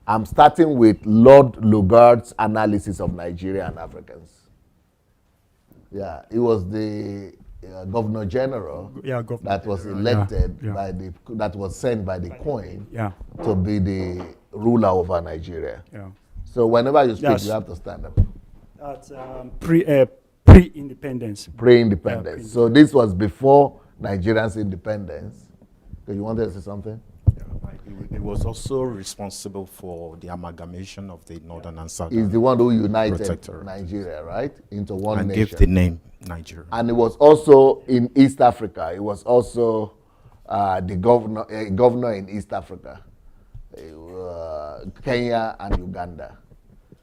I'm starting with Lord Lugard's analysis of Nigeria and Africans. Yeah, he was the Governor General that was elected by the that was sent by the Queen to be the ruler over Nigeria. Yeah. So whenever you speak, you have to stand up. That's pre-independence. Pre-independence. So this was before Nigerians' independence. So you wanted to say something? He was also responsible for the amalgamation of the northern and southern. He's the one who united Nigeria, right, into one and nation. And gave the name Nigeria. And it was also in East Africa. It was also the governor in East Africa, Kenya and Uganda.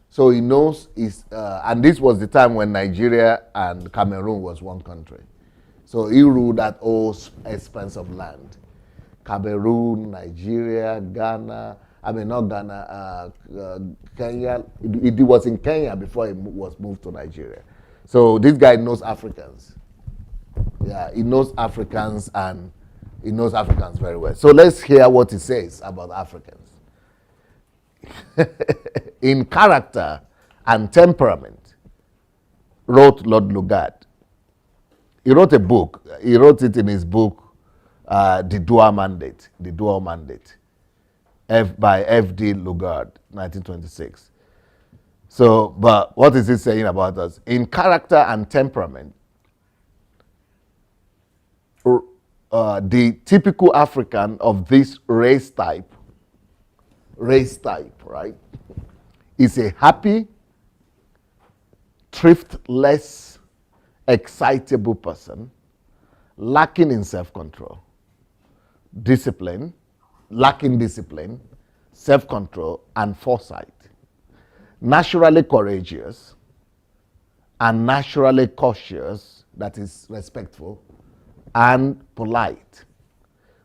So he knows, and this was the time when Nigeria and Cameroon was one country. So he ruled that whole expanse of land. Cameroon, Nigeria, Ghana, not Ghana, Kenya. It was in Kenya before it was moved to Nigeria. So this guy knows Africans. Yeah, he knows Africans and he knows Africans very well. So let's hear what he says about Africans. In character and temperament, wrote Lord Lugard. He wrote a book. He wrote it in his book, The Dual Mandate, by F.D. Lugard, 1926. So, but what is he saying about us? In character and temperament, the typical African of this race type, right, is a happy, thriftless, excitable person, lacking in self-control, lacking discipline, self-control, and foresight. Naturally courageous and naturally cautious, that is respectful, and polite,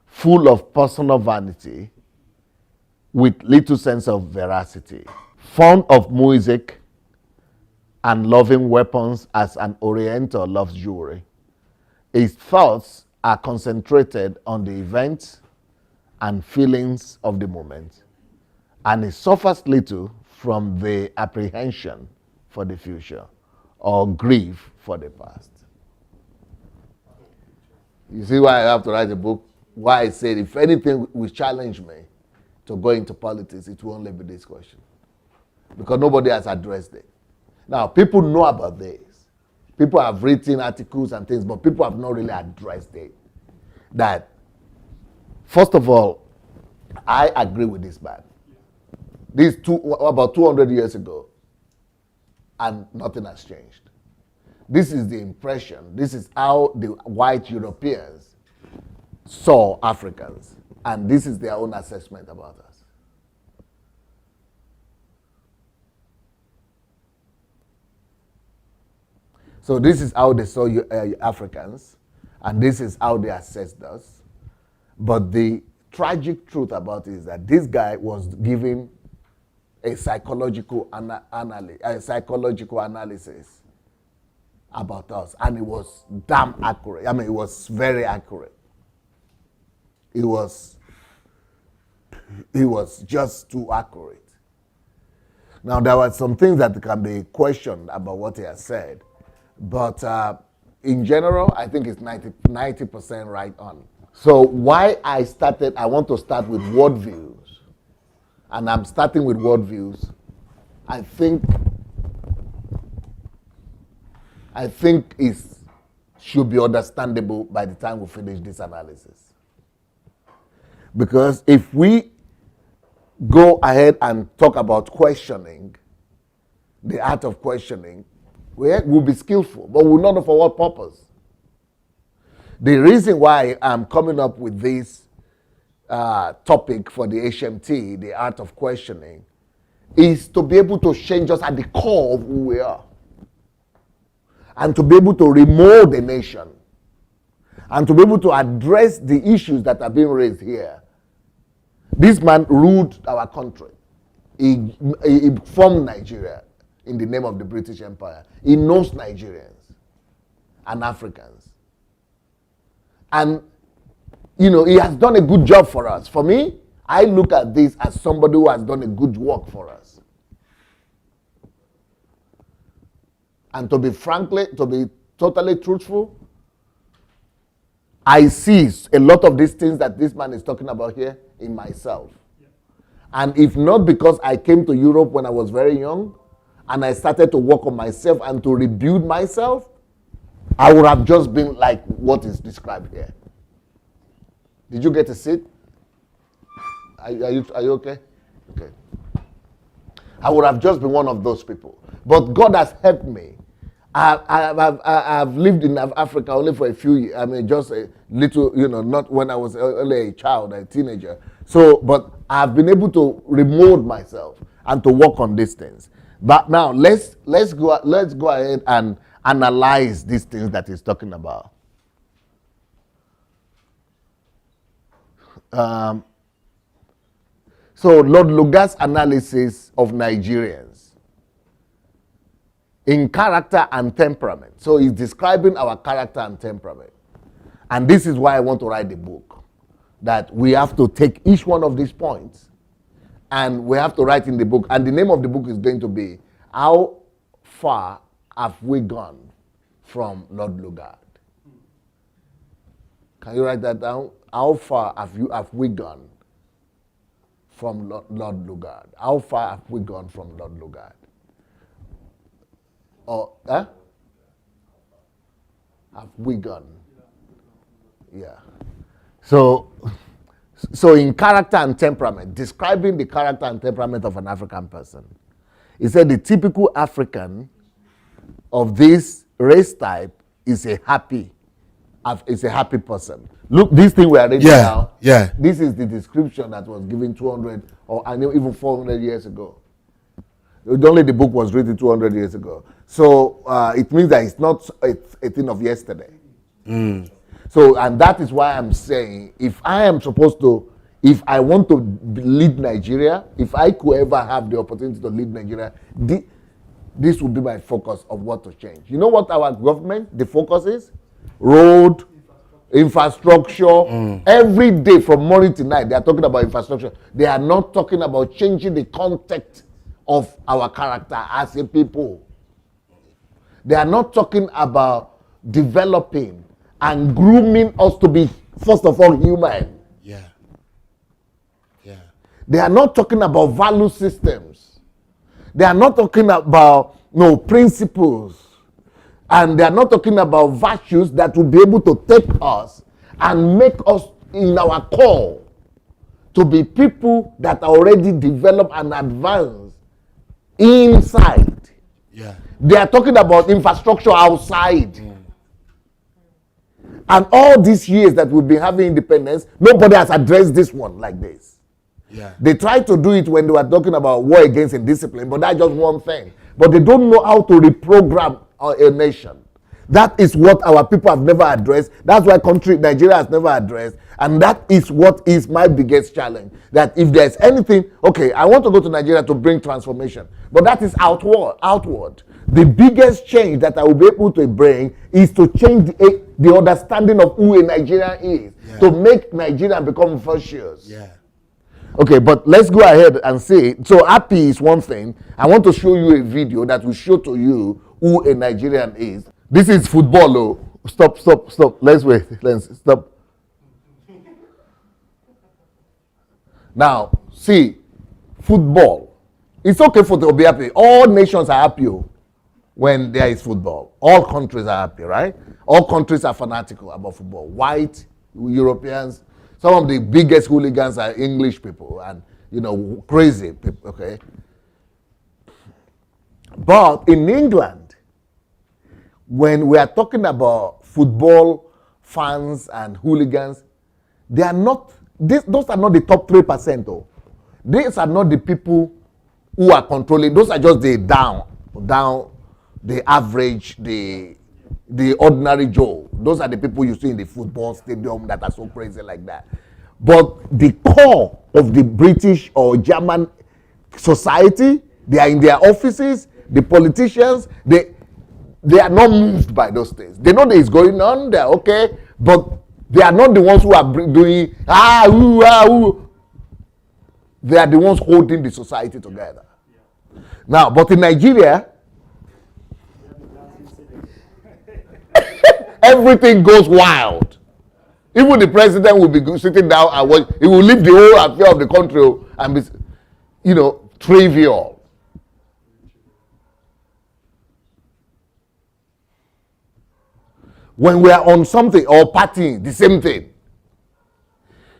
full of personal vanity, with little sense of veracity, fond of music and loving weapons as an Oriental loves jewelry. His thoughts are concentrated on the events and feelings of the moment, and he suffers little from the apprehension for the future or grief for the past. You see why I have to write a book? Why I said if anything will challenge me to go into politics, it will only be this question. Because nobody has addressed it. Now, people know about this. People have written articles and things, but people have not really addressed it. That, first of all, I agree with this man. This about 200 years ago, and nothing has changed. This is the impression. This is how the white Europeans saw Africans, and this is their own assessment about us. So this is how they saw Africans, and this is how they assessed us. But the tragic truth about it is that this guy was giving a psychological analysis about us, and it was damn accurate. I mean, it was very accurate. It was just too accurate. Now, there were some things that can be questioned about what he has said, but in general, I think it's 90% right on. So why I want to start with worldviews, and I'm starting with worldviews. I think it should be understandable by the time we finish this analysis. Because if we go ahead and talk about questioning, the art of questioning, we'll be skillful, but we'll not know for what purpose. The reason why I'm coming up with this topic for the HMT, the art of questioning, is to be able to change us at the core of who we are. And to be able to remold the nation. And to be able to address the issues that are being raised here. This man ruled our country. He formed Nigeria in the name of the British Empire. He knows Nigerians and Africans. And, he has done a good job for us. For me, I look at this as somebody who has done a good work for us. And to be totally truthful, I see a lot of these things that this man is talking about here in myself. Yeah. And if not because I came to Europe when I was very young, and I started to work on myself and to rebuild myself, I would have just been like what is described here. Did you get a seat? Are you okay? Okay. I would have just been one of those people. But God has helped me. I've lived in Africa only for a few years. I mean, just a little, not when I was only a child, a teenager. So, but I've been able to remold myself and to work on these things. But now let's go ahead and analyze these things that he's talking about. So Lord Lugard's analysis of Nigerians in character and temperament. So he's describing our character and temperament. And this is why I want to write the book. That we have to take each one of these points and we have to write in the book. And the name of the book is going to be, How Far Have We Gone from Lord Lugard? Can you write that down? How far have we gone from Lord Lugard? How far have we gone from Lord Lugard? Or, have we gone? Yeah. So in character and temperament, describing the character and temperament of an African person, he said the typical African of this race type is a happy person. Look, this thing we are reading now. Yeah. This is the description that was given 200 or I know even 400 years ago. Only the book was written 200 years ago. So it means that it's not a thing of yesterday. Mm. So, and that is why I'm saying, if I want to lead Nigeria, if I could ever have the opportunity to lead Nigeria, this would be my focus of what to change. You know what our government, the focus is? Road, infrastructure. Every day from morning to night, they are talking about infrastructure. They are not talking about changing the context of our character as a people. They are not talking about developing and grooming us to be, first of all, human. Yeah. They are not talking about value systems. They are not talking about principles. And they are not talking about virtues that will be able to take us and make us in our core to be people that are already developed and advanced inside. Yeah. They are talking about infrastructure outside. And all these years that we've been having independence, nobody has addressed this one like this. Yeah. They tried to do it when they were talking about war against indiscipline, but that's just one thing. But they don't know how to reprogram a nation. That is what our people have never addressed. That's why Nigeria has never addressed. And that is what is my biggest challenge. That if there's anything, okay, I want to go to Nigeria to bring transformation. But that is outward. The biggest change that I will be able to bring is to change the understanding of who a Nigerian is. Yeah. To make Nigeria become virtuous. Yeah. Okay, but let's go ahead and say, so happy is one thing. I want to show you a video that will show to you who a Nigerian is. This is football, oh. Stop. Let's wait. Let's stop. Now, see, football. It's okay to be happy. All nations are happy when there is football. All countries are happy, right? All countries are fanatical about football. White, Europeans, some of the biggest hooligans are English people and, crazy people, okay? But in England, when we are talking about football fans and hooligans, they are not, those are not the top 3%. Oh. These are not the people who are controlling. Those are just the down, the average, the ordinary Joe. Those are the people you see in the football stadium that are so crazy like that. But the core of the British or German society, they are in their offices, the politicians, they are not moved by those things. They know that it's going on, they're okay, but they are not the ones who are doing, They are the ones holding the society together. Now, but in Nigeria, everything goes wild. Even the president will be sitting down and watch. He will leave the whole affair of the country and be, trivial. When we are on something or partying, the same thing.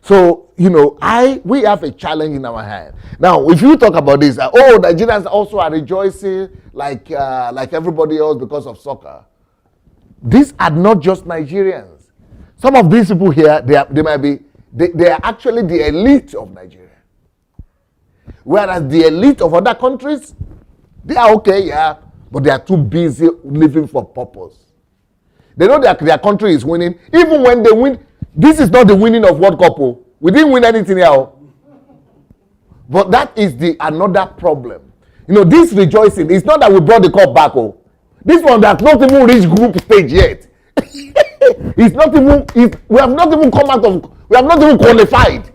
So, we have a challenge in our hand. Now, if you talk about this, Nigerians also are rejoicing like everybody else because of soccer. These are not just Nigerians. Some of these people here, they are actually the elite of Nigeria. Whereas the elite of other countries, they are okay, yeah, but they are too busy living for purpose. They know that their country is winning. Even when they win, this is not the winning of World Cup. We didn't win anything here. But that is another problem. This rejoicing, it's not that we brought the cup back. This one has not even reached group stage yet. We have not even come out of, we have not even qualified.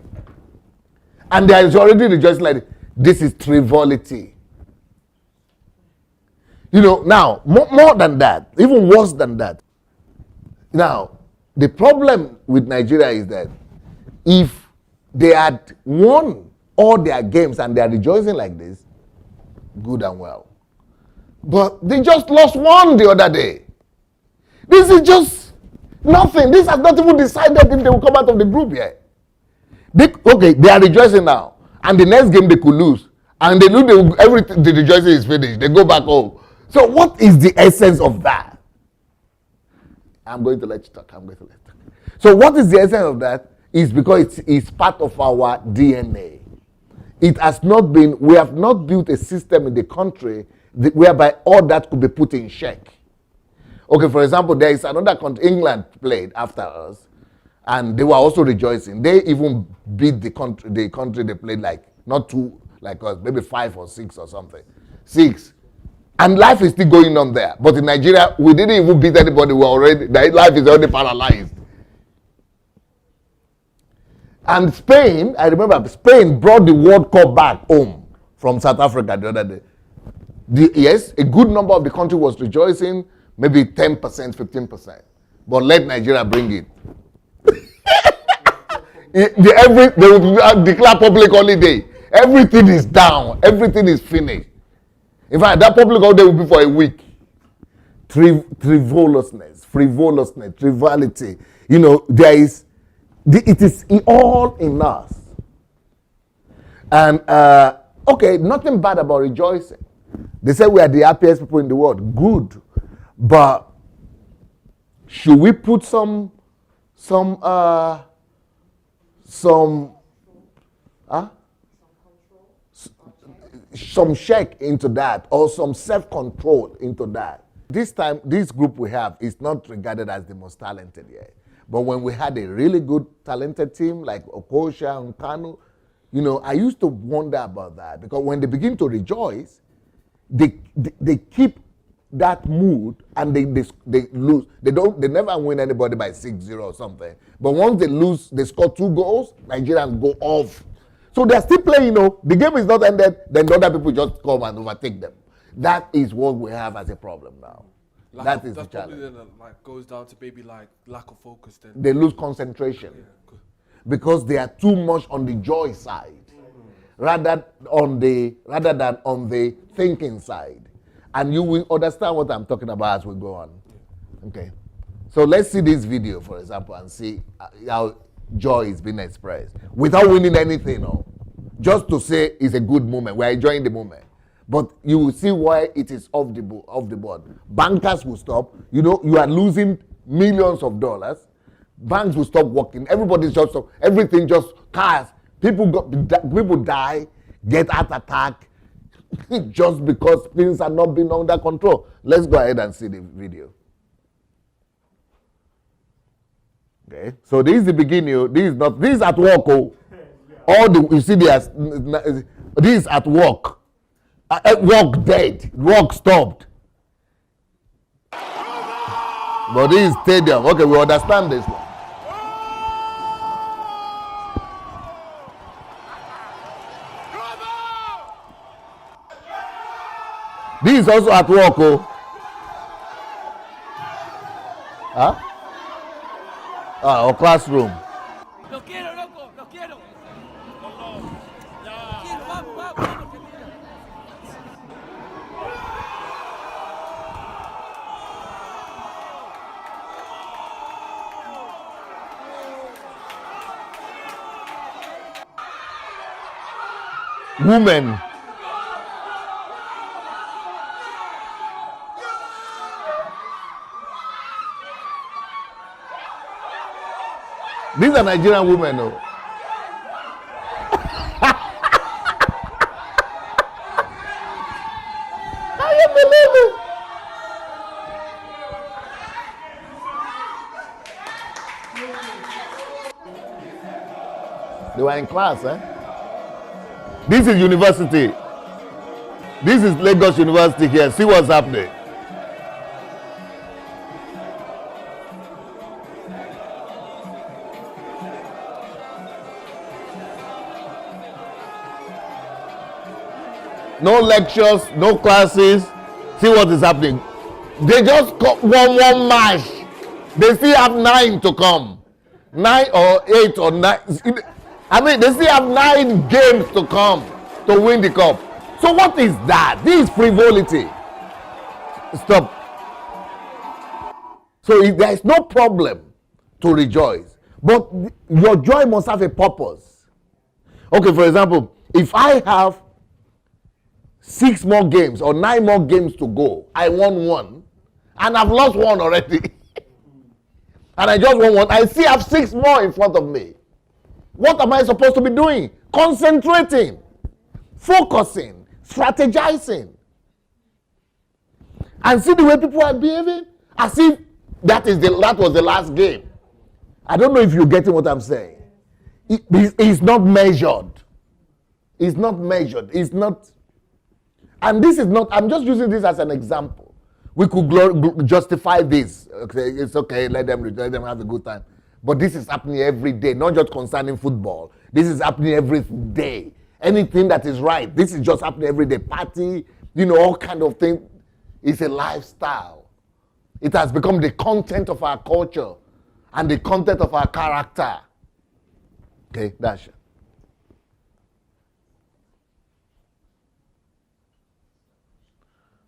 And there is already rejoicing like this is frivolity. Now, more than that, even worse than that. Now, the problem with Nigeria is that if they had won all their games and they are rejoicing like this, good and well. But they just lost one the other day. This is just nothing. This has not even decided if they will come out of the group yet. They are rejoicing now. And the next game they could lose. And they know the rejoicing is finished. They go back home. So what is the essence of that? I'm going to let you talk. So what is the essence of that? Is because it's part of our DNA. It has not been, we have not built a system in the country whereby all that could be put in check. Okay, for example, there is another country, England played after us, and they were also rejoicing. They even beat the country they played like, not two like us, maybe 5 or 6 or something. 6. And life is still going on there. But in Nigeria, we didn't even beat anybody. Life is already paralyzed. And Spain, I remember Spain brought the World Cup back home from South Africa the other day. Yes, a good number of the country was rejoicing, maybe 10%, 15%. But let Nigeria bring it. They will declare public holiday. Everything is down. Everything is finished. In fact, that public holiday will be for a week. Frivolousness, triviality. It is all in us. And, nothing bad about rejoicing. They say we are the happiest people in the world. Good. But should we put some check into that, or some self-control into that? This time, this group we have is not regarded as the most talented yet. But when we had a really good talented team like Okosha and Kanu, I used to wonder about that, because when they begin to rejoice, they keep that mood and they lose. They never win anybody by 6-0 or something. But once they lose, they score 2 goals, Nigerians go off. So they're still playing, the game is not ended, then the other people just come and overtake them. That is what we have as a problem now. That is the challenge. That's probably then goes down to maybe lack of focus then. They lose concentration because they are too much on the joy side rather than on the thinking side. And you will understand what I'm talking about as we go on. Okay. So let's see this video, for example, and see how joy is being expressed without winning anything, just to say it's a good moment. We're enjoying the moment. But you will see why it is off the board. Bankers will stop. You are losing millions of dollars. Banks will stop working. Everybody's just stop. Everything just cars. People die, get heart attack, just because things are not being under control. Let's go ahead and see the video. Okay. So this is the beginning. This is at work. This is at work. Work dead. Work stopped. But this is stadium. Okay, we understand this one. This is also at work, oh. Huh? Or classroom. Lo quiero, loco, lo quiero. Quiero, vamos, vamos, vamos, Argentina. Women. These are Nigerian women, though. Can you believe it? They were in class, eh? This is university. This is Lagos University here. See what's happening. No lectures, no classes. See what is happening. They just got one match. They still have 9 to come. 9 or 8 or 9. I mean, they still have 9 games to come to win the cup. So what is that? This is frivolity. Stop. So there is no problem to rejoice. But your joy must have a purpose. Okay, for example, if I have 6 more games or 9 more games to go, I won 1 and I've lost 1 already. And I just won 1. I still have 6 more in front of me. What am I supposed to be doing? Concentrating, focusing, strategizing. And see the way people are behaving as if that was the last game. I don't know if you're getting what I'm saying. It's not measured. It's not measured. It's not. And this is not, I'm just using this as an example. We could justify this. Okay, it's okay, let them have a good time. But this is happening every day, not just concerning football. This is happening every day. Anything that is right, this is just happening every day. Party, all kind of things. It's a lifestyle. It has become the content of our culture and the content of our character. Okay, that's it.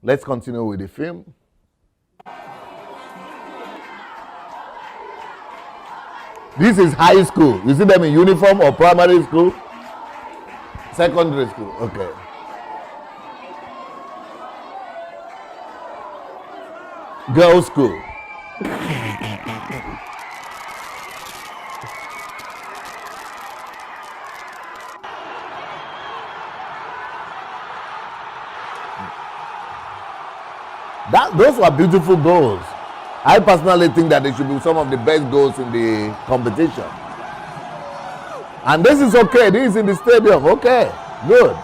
Let's continue with the film. This is high school. You see them in uniform or primary school? Secondary school. Okay. Girls' school. Those were beautiful goals. I personally think that they should be some of the best goals in the competition. And this is okay. This is in the stadium. Okay, good.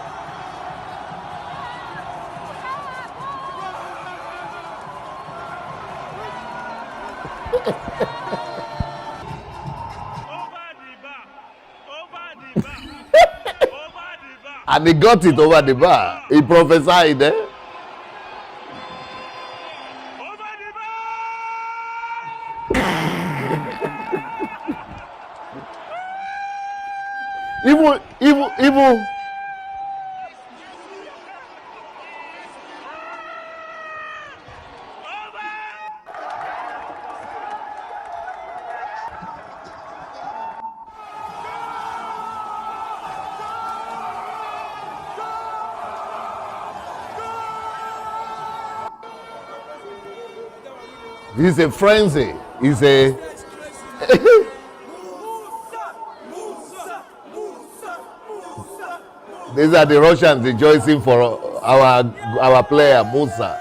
And he got it over the bar. He prophesied, eh? Even. This is a frenzy. It's a. These are the Russians rejoicing for our player Musa.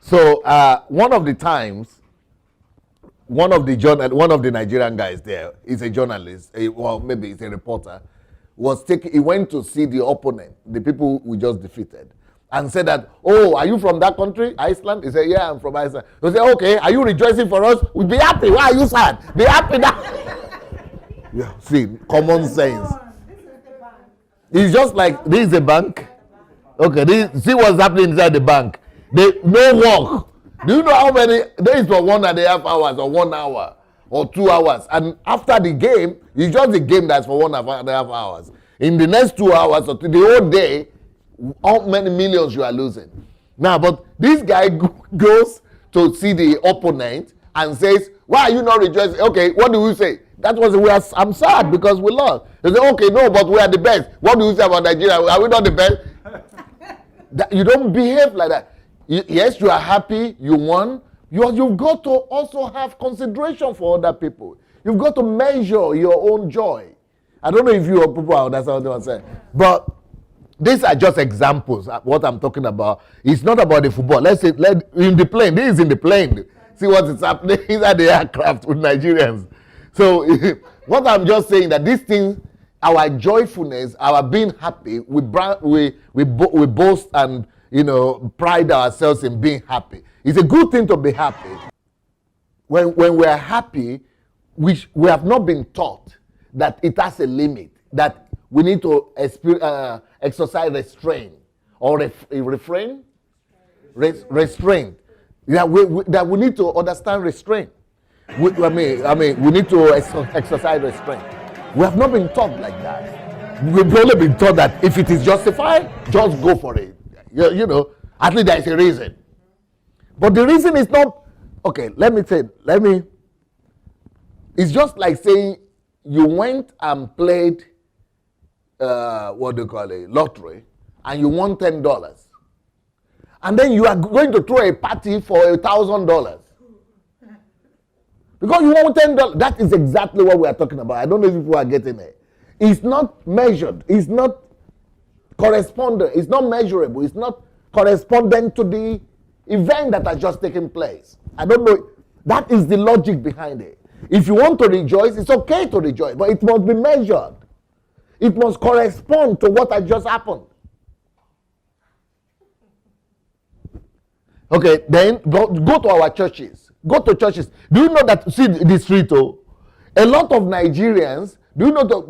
So one of the times, one of the Nigerian guys there is a journalist, or maybe it's a reporter. He went to see the opponent, the people we just defeated, and say that, oh, are you from that country, Iceland? He said, yeah, I'm from Iceland. He say, okay, are you rejoicing for us? We'll be happy. Why are you sad? Be happy now. Yeah, see, common sense. It's just like, this is a bank. Okay, see what's happening inside the bank. No work. Do you know how many days for 1.5 hours or 1 hour or 2 hours? And after the game, it's just the game that's for 1.5 hours. In the next 2 hours or the whole day, how many millions you are losing? Now, but this guy goes to see the opponent and says, why are you not rejoicing? Okay, what do we say? That was, I'm sad because we lost. They say, okay, no, but we are the best. What do you say about Nigeria? Are we not the best? You don't behave like that. Yes, you are happy, you won. You've got to also have consideration for other people. You've got to measure your own joy. I don't know if you people understand what I'm saying. But these are just examples of what I'm talking about. It's not about the football. Let's say, in the plane. This is in the plane. See what is happening inside the aircraft with Nigerians. So what I'm just saying that these things, our joyfulness, our being happy, we boast and pride ourselves in being happy. It's a good thing to be happy. When we are happy, we have not been taught that it has a limit, that we need to exercise restraint or restraint. That we need to understand restraint. We need to exercise restraint. We have not been taught like that. We've only been taught that if it is justified, just go for it. At least there is a reason. But the reason is not, okay, it's just like saying you went and played, lottery, and you won $10. And then you are going to throw a party for $1,000. Because you want $10. That is exactly what we are talking about. I don't know if people are getting it. It's not measured. It's not correspondent. It's not measurable. It's not correspondent to the event that has just taken place. I don't know. That is the logic behind it. If you want to rejoice, it's okay to rejoice, but it must be measured. It must correspond to what has just happened. Okay, then go to our churches. Go to churches. Do you know that, see the street, a lot of Nigerians, do you know that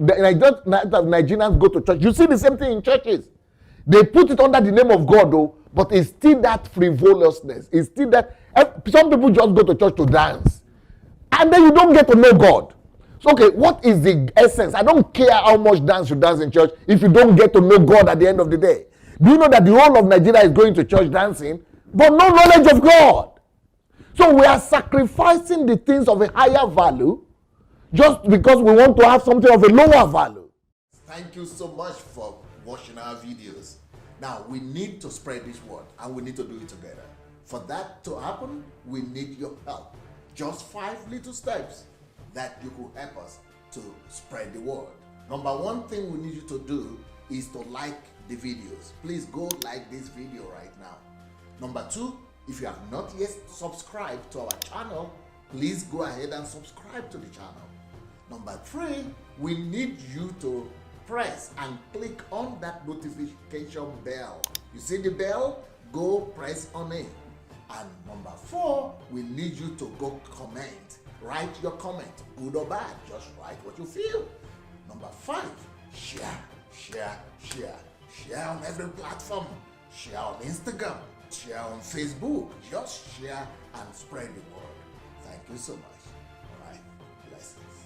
Nigerians go to church? You see the same thing in churches. They put it under the name of God, but it's still that frivolousness. It's still that, some people just go to church to dance. And then you don't get to know God. So, okay, what is the essence? I don't care how much dance you dance in church if you don't get to know God at the end of the day. Do you know that the whole of Nigeria is going to church dancing, but no knowledge of God? So we are sacrificing the things of a higher value just because we want to have something of a lower value. Thank you so much for watching our videos. Now, we need to spread this word and we need to do it together. For that to happen, we need your help. Just 5 little steps that you could help us to spread the word. Number one thing we need you to do is to like the videos. Please go like this video right now. Number 2, if you have not yet subscribed to our channel, please go ahead and subscribe to the channel. Number 3, we need you to press and click on that notification bell. You see the bell? Go press on it. And number 4, we need you to go comment. Write your comment, good or bad. Just write what you feel. Number 5, share on every platform. Share on Instagram, share on Facebook. Just share and spread the word. Thank you so much.